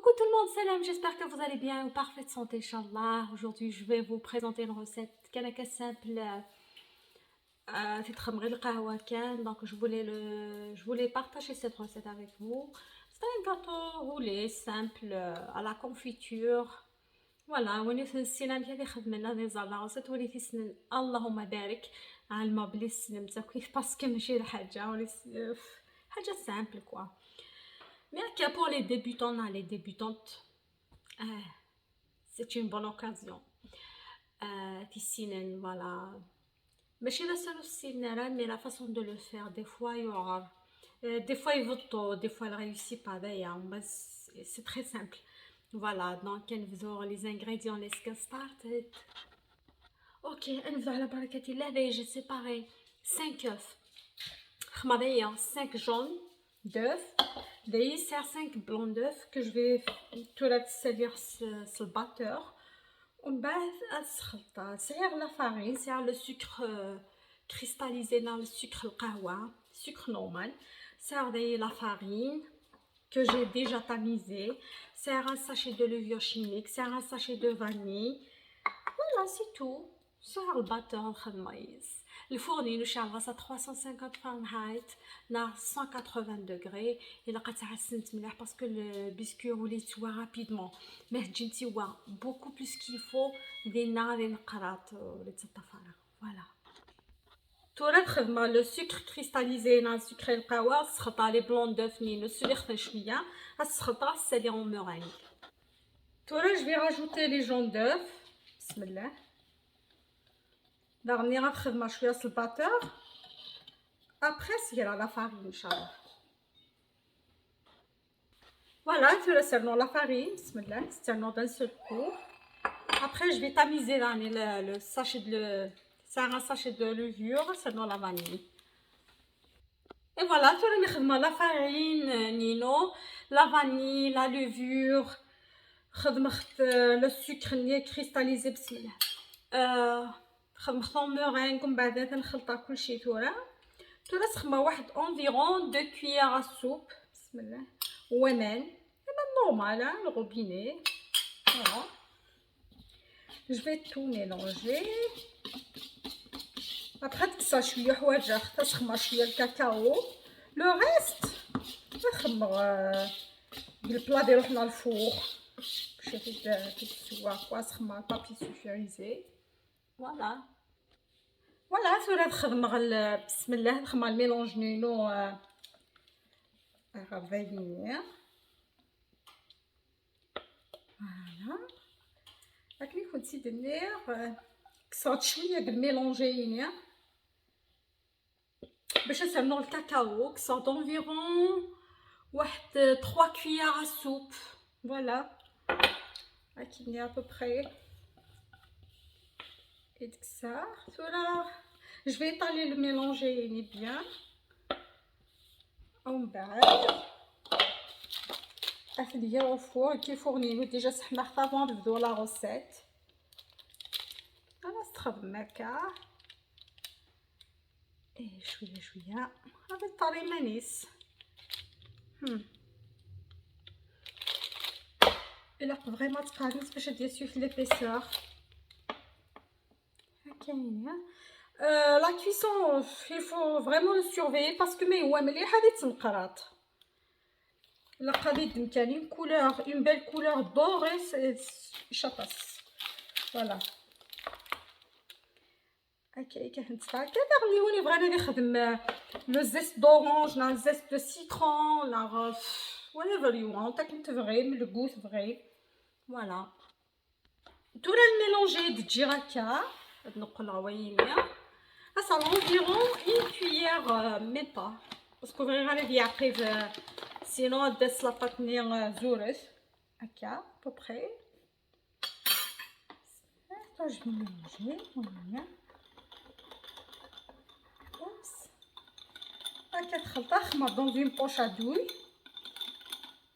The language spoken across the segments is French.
Coucou tout le monde, salam, j'espère que vous allez bien, en parfaite santé, Inch'Allah. Aujourd'hui, je vais vous présenter une recette كنكه simple. تتخمر القهوة كان. Donc je voulais partager cette recette avec vous. C'est un gâteau roulé simple à la confiture. Voilà, وليت السنان ديالي خدمنا دي زلاصات وليت سنن اللهم بارك علما بلي السنن كيف باسكو ماشي حاجة وليت حاجة simple quoi. Mais pour les débutants, les débutantes, c'est une bonne occasion. Tissinen, voilà. Mais chez la seule aussi, mais la façon de le faire, des fois il y aura, des fois il vote, des fois il réussit pas d'ailleurs, mais c'est très simple. Voilà, donc vous aurez les ingrédients, les start. Ok, on va la barquette là, j'ai séparé 5 œufs. 5 jaunes d'œufs. D'ailleurs, c'est 5 blancs d'œufs que je vais tout servir sur le batteur. On va c'est la farine, c'est le sucre cristallisé dans le sucre kahwa, sucre normal. C'est la farine que j'ai déjà tamisé. C'est un sachet de levure chimique, c'est un sachet de vanille. Voilà, c'est tout. C'est le batteur de maïs. Le four il est à 350 Fahrenheit, à 180 degrés. Il a parce que le biscuit roule rapidement. Mais j'ai beaucoup plus qu'il faut des voilà. Tout le sucre cristallisé dans le sucre de kawa, les blancs d'œufs, le sucre chouïa, c'est en meringue. Tout je vais rajouter les jaunes d'œufs. Bismillah. Dernier نخدم شويه sur le batteur. Après c'est la farine inchallah. Voilà, tu le sers dans la farine, bismillah, c'est d'un seul coup. Après je vais tamiser le sachet c'est un sachet de levure, c'est dans la vanille. Et voilà, tu le mets la farine, nino, la vanille, la levure, le sucre cristallisé, bismillah. خدمت مورينغ ومن بعد نخلطها كلشي تورا سخمه واحد انفيرون 2 cuillères à soupe. بسم الله. ومان normal le robinet. Voilà. Je vais tout mélanger. Après تكسر شويه حوايج تسخمه شويه الكاكاو. لو ريست نخمر بالبلا ديالو حنا الفوق باش تتسوى كوا سخمه بابي سولفوريزي. Voilà. Voilà, sur la khadmar bismillah khadmar le mélange nino رافيني. Voilà. لكن كنت ندير كسرت شويه د الميلونجي باش نسمنو الكاكاو كسرت انفيرون واحد 3 cuillères à soupe. Voilà. Qui à peu près. Et ça, voilà. Je vais étaler le mélanger bien. En bas. Affaire au four qui fournit déjà سحنا avant de faire la recette. أنا استخدم مكا. شوية. هذا الطري مانيس. إلا فريمون تقاديت باش دير سوف l'épaisseur. La cuisson, il faut vraiment le surveiller parce que mais ouais, mais les hadiths sont قرات. La قاديت une couleur, une belle couleur dorée, c'est chapasse. Voilà. OK, كانت هكا دغنيوني بغينا نخدم le zeste d'orange, le zeste de citron, la whatever you want, تاكل vrai, le goût vrai. Voilà. Tout le mélanger de jiraka. Ça environ une cuillère, même pas. Parce que vraiment, il y a après, sinon, de la tenir zourez. Ok, à peu près. Ça, je vais mélanger. Voilà. Oups. Ok, je dans une poche à douille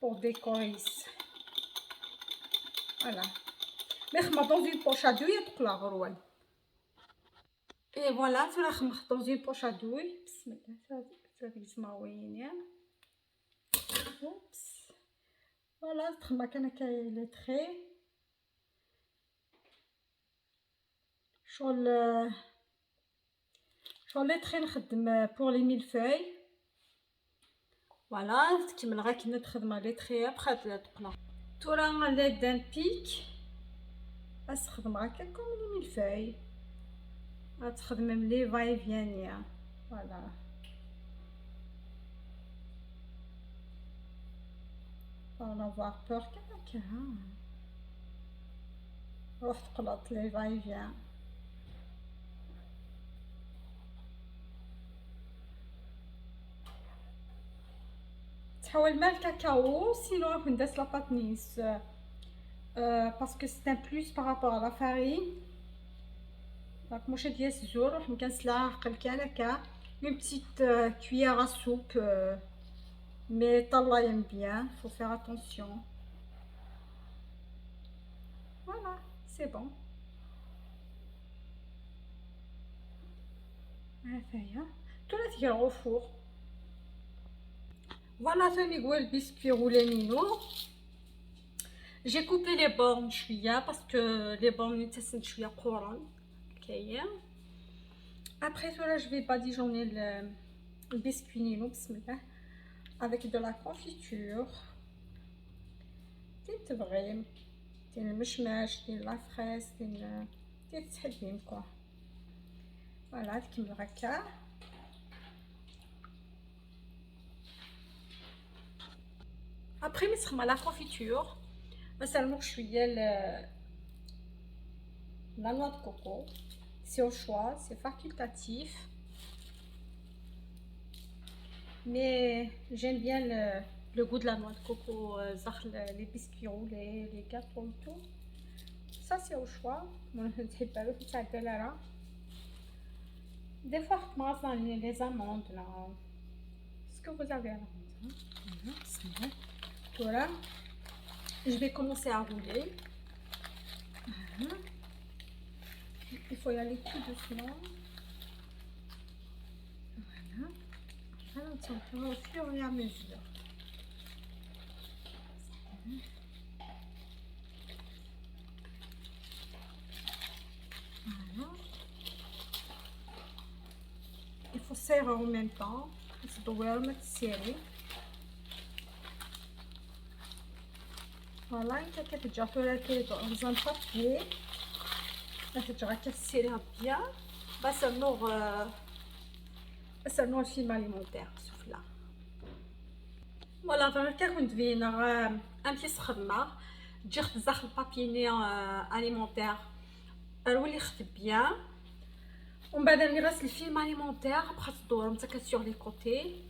pour décorer. Voilà. Mais je dans une poche à douille pour la roule. Et voilà, tu la mets dans une poche à douille. Ça glisse ma ouïe. Oups. فوالا تخمم كان كاين لي تري شغل لي تري نخدم بور لي ميلفوي. فوالا تكمل غير كي نخدم لي تري ابخي تقنا تورا لي دان بيك استخدم هكا كوم لي ميلفوي غتخدم لي فاي فيانيا. فوالا on avoir peur كذا روح تقلط لي فاي فيان. تحول مع الكاكاو سينو راك ندير لاباط نيس باسكو سي ان بلوس بارابور لا فارين. دونك موش ديال الزور روح مكنسلها عقل كان هكا اون بتيت كويير ا سوب مي طلايم بيان فو فير اتونسيون. فوالا سي بون هاهي تولا تيغ فور. فوالا ثاني هو البسكوي رولانينو جي كوبي لي بورن شويه باسكو لي بورن يتسند شويه قران كاين. ابري تولا جو في باديجوني البسكوي نينو بسم الله avec de la confiture ديال التبغيم ديال المشماش ديال لا فريز ديال التحليم كوا. فوالا تكمل هكا ابري نسخم لا كونفيتور مثلا شويه la noix de coco, c'est au choix, c'est facultatif. Mais j'aime bien le goût de la noix de coco, les biscuits roulés, les gâteaux et tout. Ça c'est au choix. Des fois, les amandes là. Ce que vous avez à la maison. Voilà. Je vais commencer à rouler. Il faut y aller tout doucement. Voilà. Au fur et à mesure. Voilà. Il faut serrer en même temps. Voilà, une caquette de jaffelé dans un papier. ترجع كتسيريها بيان باش نور الفيلم اليمونتير سفلا. فوالا فهمتك كنت فينا ان بيس خدمه تجي خدزاخ البابيني اليمونتير نولي خدم بيان ومن بعد ملي غسل الفيلم اليمونتير بقات تدور نتا سور لي كوتي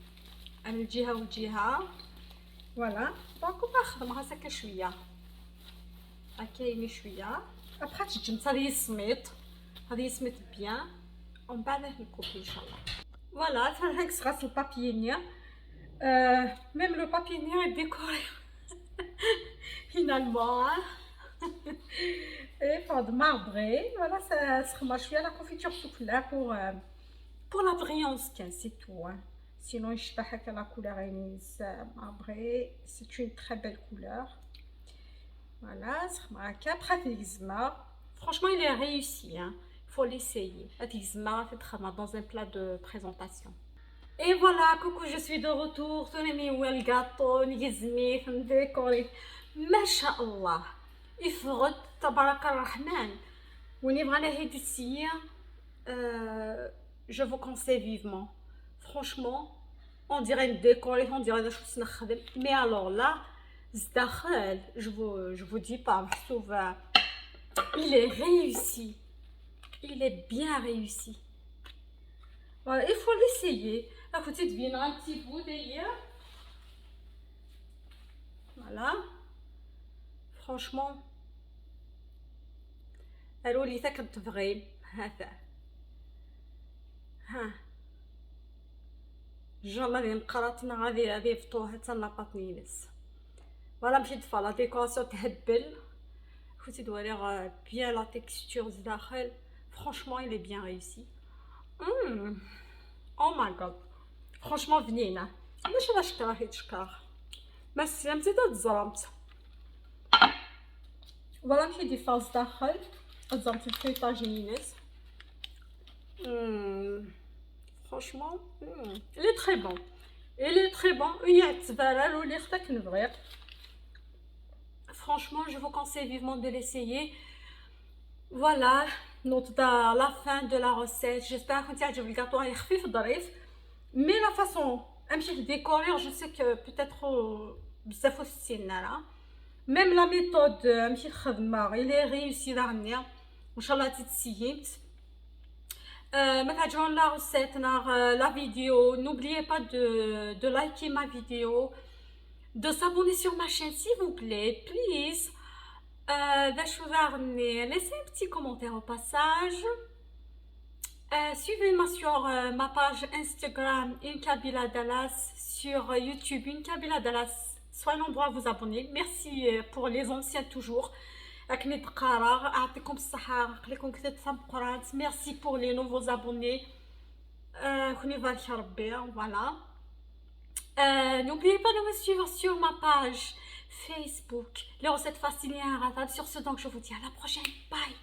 من الجهه والجهه. فوالا دونك نخدمها هكا شويه هكا يمي شويه ابخي تجي نتا هذه يسميت بيان ومن بعد نكوبي ان شاء الله. فوالا هاك غسل البابينيا ميم لو بابينيا ديكوري finalement et pour de marbré voilà ça سخمه شويه لا كونفيتور سوفلا pour la brillance c'est tout hein. Sinon يشبه هكا لا كولور انيس marbré c'est une très belle couleur. Voilà, après franchement il est réussi, hein. Il faut l'essayer. Dans un plat de présentation. Et voilà, coucou, je suis de retour. Tenez où le gâteau, nizmi, décoré. Masha'Allah. Ifrot, tabarak ar-Rahman. On est vraiment je vous conseille vivement. Franchement, on dirait une décoré, on dirait des choses. Mais alors là, je vous dis pas, il est réussi, il est bien réussi. Voilà, il faut l'essayer. À côté de bien un petit bout d'ailleurs. Voilà, franchement, elle est là quand vrai. جمالي نقراتنا غادي يفطوها حتى لاباطني بس. فوالا مشيت في لا ديكوراسيون تهبل كنت دوالي بيان لا تيكستور داخل. فرانشمون il est bien réussi. Oh my god فرانشمون بنينه ماشي باش كراهي تشكر ما سلمتي تا تزرمت. فوالا نمشي دي فاز داخل زرت الفيتاجينيس. Franchement, il est très bon. Il est très bon. Franchement, je vous conseille vivement de l'essayer. Voilà, la fin de la recette. J'espère que le gâteau est خفيف. Mais la façon, de décorer, je sais que peut-être بزاف وستينا. Même la méthode, il est réussi dernière. Inch'Allah, تتسيمت. La recette, la vidéo, n'oubliez pas de liker ma vidéo, de s'abonner sur ma chaîne s'il vous plaît, please. Laissez un petit commentaire au passage. Suivez-moi sur ma page Instagram Une Kabila Dallas, sur YouTube Une Kabila Dallas. Soyez nombreux à vous abonner. Merci pour les anciens toujours. Merci pour les nouveaux abonnés. Voilà. N'oubliez pas de me suivre sur ma page Facebook. Les recettes faciles et inratables. Sur ce, donc, je vous dis à la prochaine. Bye.